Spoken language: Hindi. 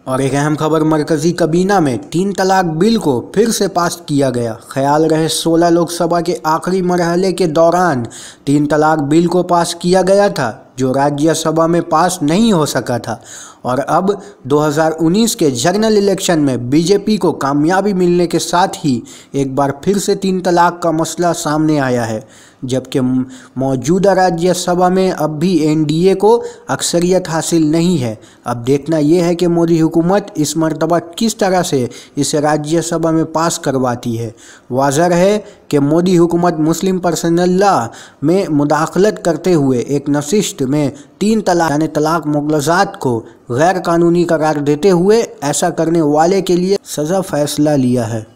और एक अहम खबर, मरकजी कबीना में 3 तलाक बिल को फिर से पास किया गया। ख्याल रहे 16 लोकसभा के आखिरी मरहले के दौरान 3 तलाक बिल को पास किया गया था, जो राज्यसभा में पास नहीं हो सका था। और अब 2019 के जनरल इलेक्शन में बीजेपी को कामयाबी मिलने के साथ ही एक बार फिर से 3 तलाक का मसला सामने आया है, जबकि मौजूदा राज्यसभा में अब भी एनडीए को अक्सरियत हासिल नहीं है। अब देखना यह है कि मोदी हुकूमत इस मर्तबा किस तरह से इसे राज्यसभा में पास करवाती है। वाज़ह है कि मोदी हुकूमत मुस्लिम पर्सनल लॉ में मुदाखलत करते हुए एक नशिस्त में 3 तलाक यानी तलाक मुग़ल्लज़ात को गैर कानूनी करार देते हुए ऐसा करने वाले के लिए सज़ा फैसला लिया है।